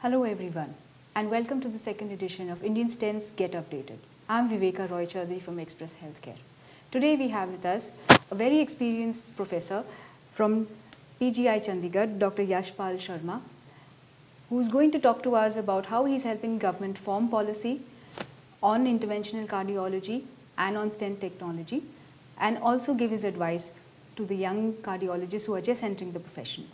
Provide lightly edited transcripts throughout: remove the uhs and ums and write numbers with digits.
Hello everyone and welcome to the second edition of Indian Stents Get Updated. I'm Viveka Roy Chaudhary from Express Healthcare. Today we have with us a very experienced professor from PGI Chandigarh, Dr. Yashpal Sharma, who's going to talk to us about how he's helping government form policy on interventional cardiology and on stent technology, and also give his advice to the young cardiologists who are just entering the profession.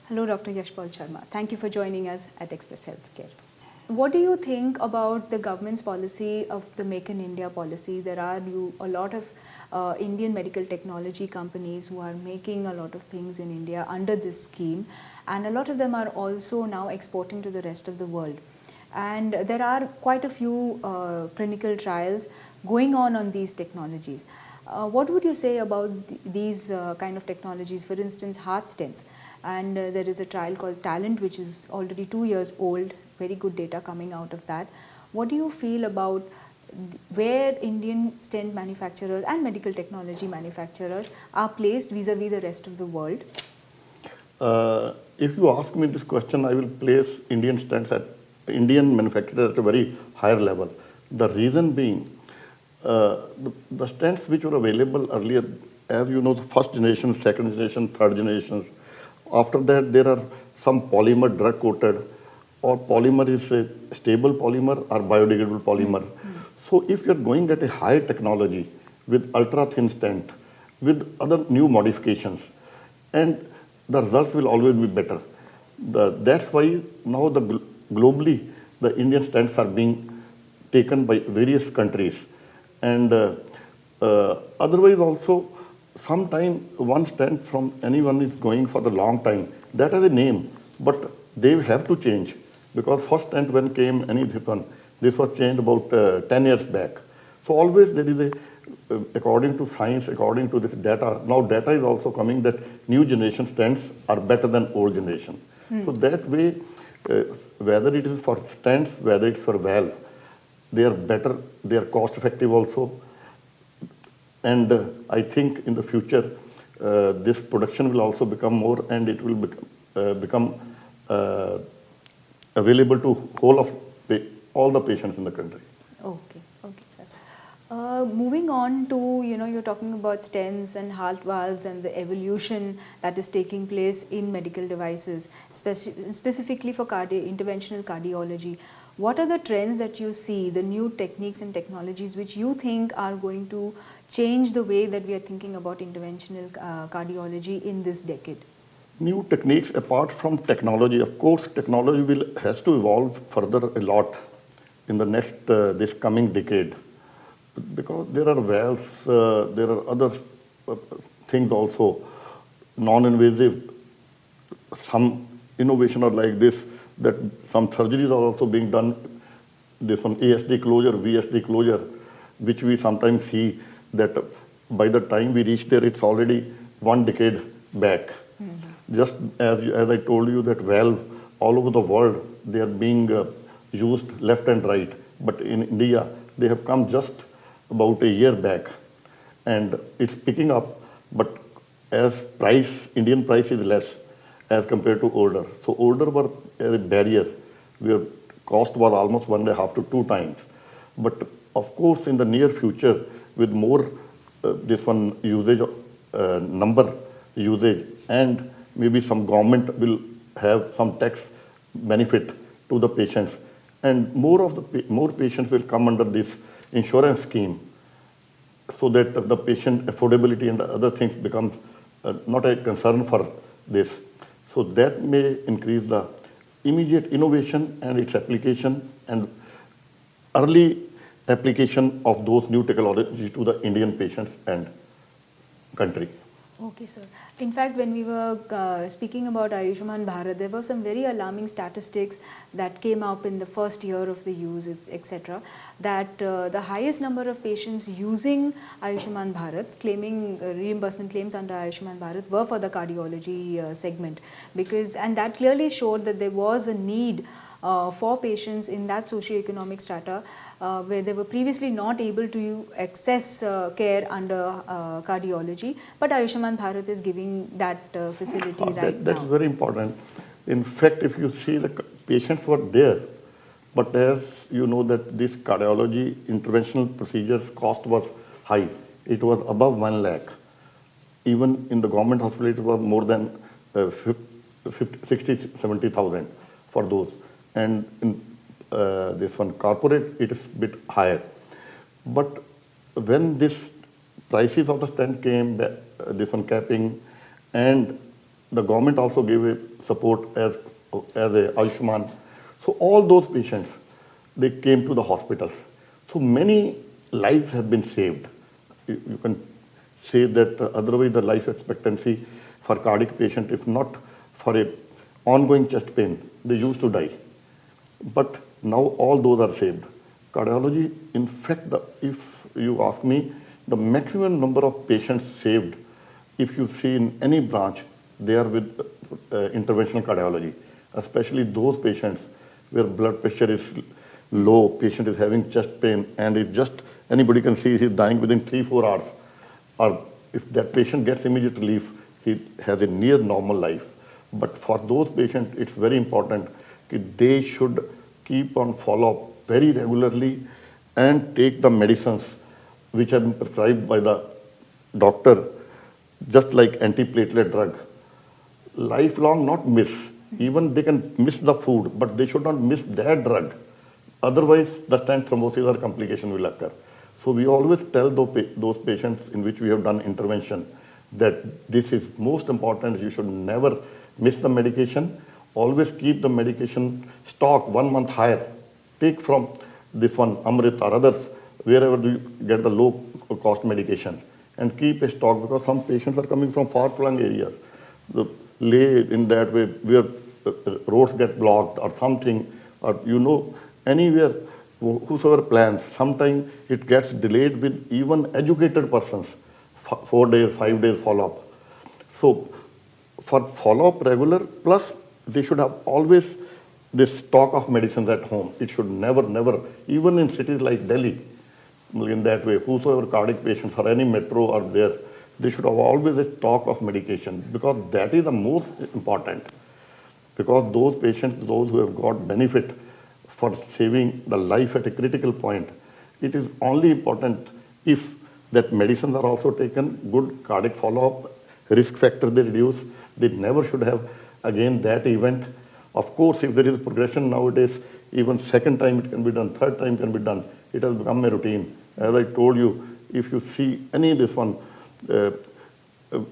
Hello, Dr. Yashpal Sharma. Thank you for joining us at Express Healthcare. What do you think about the government's policy of the Make in India policy? There are a lot of Indian medical technology companies who are making a lot of things in India under this scheme, and a lot of them are also now exporting to the rest of the world. And there are quite a few clinical trials going on these technologies. What would you say about these kind of technologies? For instance, heart stents. And there is a trial called Talent, which is already 2 years old, very good data coming out of that. What do you feel about where Indian stent manufacturers and medical technology manufacturers are placed vis-a-vis the rest of the world? If you ask me this question, I will place Indian stents at Indian manufacturers at a very higher level. The reason being, the stents which were available earlier, as you know, the first generation, second generation, third generations. After that, there are some polymer drug coated, or polymer is a stable polymer or biodegradable polymer. So if you are going at a high technology with ultra thin stent, with other new modifications, and the results will always be better. That's why now globally the Indian stents are being taken by various countries, and otherwise also. Sometime one stent from anyone is going for the long time. That has a name, but they have to change, because first stent when came this was changed about 10 years back. So always there is according to science, according to this data, now data is also coming that new generation stents are better than old generation. So that way, whether it is for stents, whether it's for valve, they are better, they are cost effective also. And I think in the future, this production will also become more, and it will become available to all the patients in the country. Okay, sir. Moving on to, you're talking about stents and heart valves and the evolution that is taking place in medical devices, specifically for interventional cardiology. What are the trends that you see, the new techniques and technologies which you think are going to change the way that we are thinking about interventional cardiology in this decade? New techniques, apart from technology, of course, technology has to evolve further a lot in the next, this coming decade. Because there are valves, there are other things also, non-invasive, some innovation are like this, that some surgeries are also being done, this one ASD closure, VSD closure, which we sometimes see that by the time we reach there, it's already 1 decade back. Just as I told you that valve all over the world, they are being used left and right. But in India, they have come just about a year back, and it's picking up, but as Indian price is less as compared to older. So older were a barrier where cost was almost 1.5 to 2 times. But of course, in the near future, with more this one usage, number usage, and maybe some government will have some tax benefit to the patients, and more patients will come under this insurance scheme, so that the patient affordability and other things become not a concern for this. So that may increase the immediate innovation and its application and early application of those new technologies to the Indian patients and country. Okay, sir. In fact, when we were speaking about Ayushman Bharat, there were some very alarming statistics that came up in the first year of the use, etc. That the highest number of patients using Ayushman Bharat, claiming reimbursement claims under Ayushman Bharat, were for the cardiology segment, and that clearly showed that there was a need for patients in that socioeconomic strata where they were previously not able to access care under cardiology, but Ayushman Bharat is giving that facility right That's now. very important. In fact, if you see the patients were there, but as you know that this cardiology interventional procedures cost was high. It was above 1 lakh. Even in the government hospital, it was more than 60, 70,000 for those. And in this one corporate, it is a bit higher. But when this prices of the stent came, this one capping, and the government also gave a support as a Ayushman. So all those patients, they came to the hospitals. So many lives have been saved. You can say that otherwise the life expectancy for cardiac patient, if not for a ongoing chest pain, they used to die. But now all those are saved. Cardiology, in fact, if you ask me, the maximum number of patients saved, if you see in any branch, they are with interventional cardiology, especially those patients where blood pressure is low, patient is having chest pain, and it just anybody can see he's dying within 3-4 hours. Or if that patient gets immediate relief, he has a near normal life. But for those patients, it's very important that they should keep on follow-up very regularly and take the medicines which have been prescribed by the doctor, just like antiplatelet drug. Lifelong not miss. Even they can miss the food, but they should not miss that drug. Otherwise, the stent thrombosis or complication will occur. So we always tell those patients in which we have done intervention that this is most important. You should never miss the medication. Always keep the medication stock 1 month higher. Take from this one, Amrit or others, wherever you get the low cost medication, and keep a stock because some patients are coming from far-flung areas. Lay in that way where roads get blocked or something, or anywhere, whosoever plans, sometimes it gets delayed with even educated persons, 4 days, 5 days follow-up. So for follow-up regular, plus they should have always this stock of medicines at home. It should never, even in cities like Delhi, in that way, whosoever cardiac patients or any metro are there, they should have always a stock of medication because that is the most important. Because those patients, those who have got benefit for saving the life at a critical point, it is only important if that medicines are also taken, good cardiac follow-up, risk factor they reduce. They never should have again that event. Of course, if there is progression nowadays, even second time it can be done, third time can be done. It has become a routine. As I told you, if you see any of this one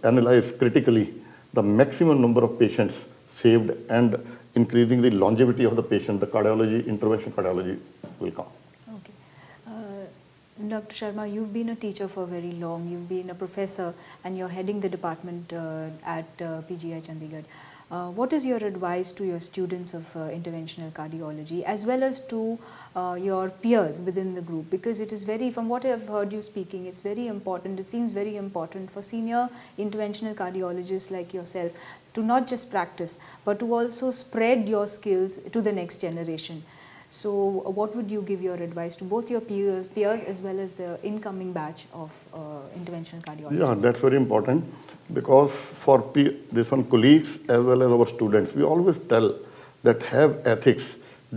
analyzed critically, the maximum number of patients saved and increasing the longevity of the patient, the cardiology, intervention cardiology will come. Okay. Dr. Sharma, you've been a teacher for very long. You've been a professor and you're heading the department at PGI Chandigarh. What is your advice to your students of interventional cardiology as well as to your peers within the group? Because it is from what I've heard you speaking, it's very important, it seems very important for senior interventional cardiologists like yourself to not just practice, but to also spread your skills to the next generation. So what would you give your advice to both your peers as well as the incoming batch of interventional cardiologists? Yeah, that's very important. Because for this one colleagues as well as our students, we always tell that have ethics,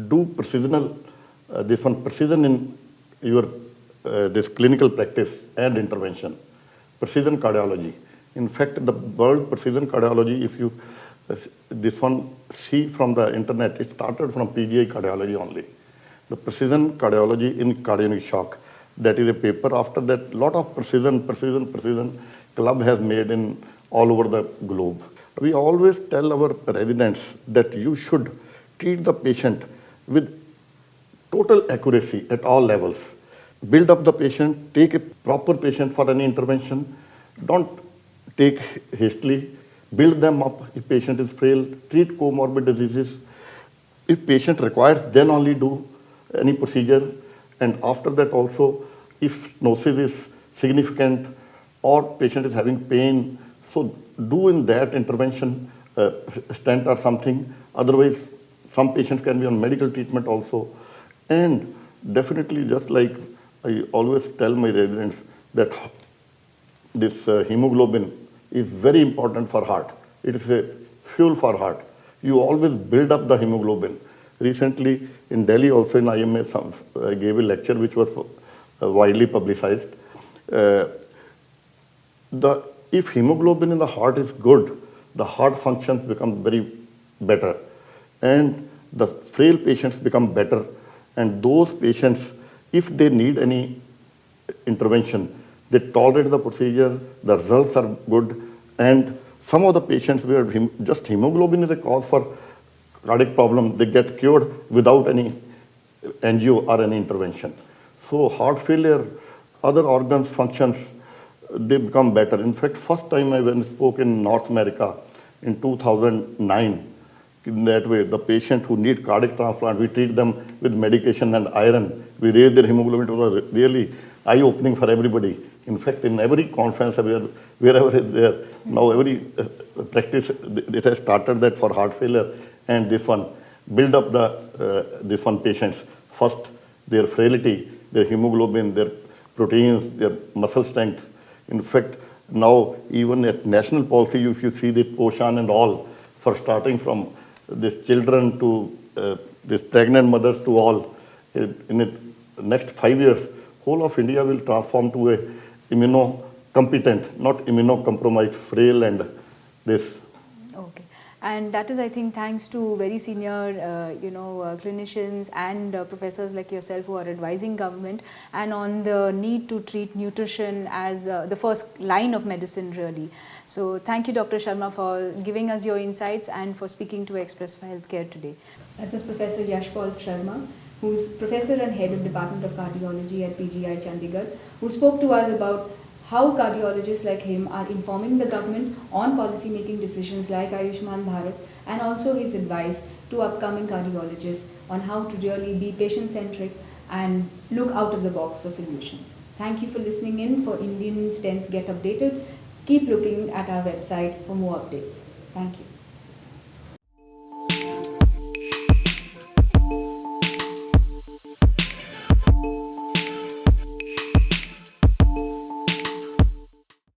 do precision in your this clinical practice and intervention, precision cardiology. In fact, the word precision cardiology, if you this one see from the internet, it started from PGI cardiology only. The precision cardiology in cardiac shock. That is a paper. After that, lot of precision club has made in all over the globe. We always tell our residents that you should treat the patient with total accuracy at all levels. Build up the patient, take a proper patient for any intervention. Don't take hastily, build them up if patient is frail, treat comorbid diseases. If patient requires, then only do any procedure. And after that also, if stenosis is significant or patient is having pain, so do in that intervention, stent or something. Otherwise, some patients can be on medical treatment also. And definitely, just like I always tell my residents, that this hemoglobin is very important for heart. It is a fuel for heart. You always build up the hemoglobin. Recently in Delhi also in IMA, I gave a lecture which was widely publicized. If hemoglobin in the heart is good, the heart functions become very better, and the frail patients become better. And those patients, if they need any intervention, they tolerate the procedure, the results are good, and some of the patients where just hemoglobin is a cause for cardiac problem, they get cured without any angio or any intervention. So heart failure, other organs functions, they become better. In fact, first time I went spoke in North America in 2009, in that way, the patient who need cardiac transplant, we treat them with medication and iron. We raise their hemoglobin. It was really eye-opening for everybody. In fact, in every conference, wherever it's there, now every practice, it has started that for heart failure. And this one, build up this one patients. First, their frailty, their hemoglobin, their proteins, their muscle strength. In fact, now even at national policy, if you see the Poshan and all, for starting from these children to these pregnant mothers to all, in the next 5 years, whole of India will transform to a immunocompetent, not immunocompromised, frail and this. Okay. And that is, I think, thanks to very senior, clinicians and professors like yourself who are advising government and on the need to treat nutrition as the first line of medicine, really. So thank you, Dr. Sharma, for giving us your insights and for speaking to Express for Healthcare today. That was Professor Yashpal Sharma, who's Professor and Head of Department of Cardiology at PGI Chandigarh, who spoke to us about how cardiologists like him are informing the government on policy making decisions like Ayushman Bharat, and also his advice to upcoming cardiologists on how to really be patient centric and look out of the box for solutions. Thank you for listening in. For Indian Stents Get Updated, keep looking at our website for more updates. Thank you.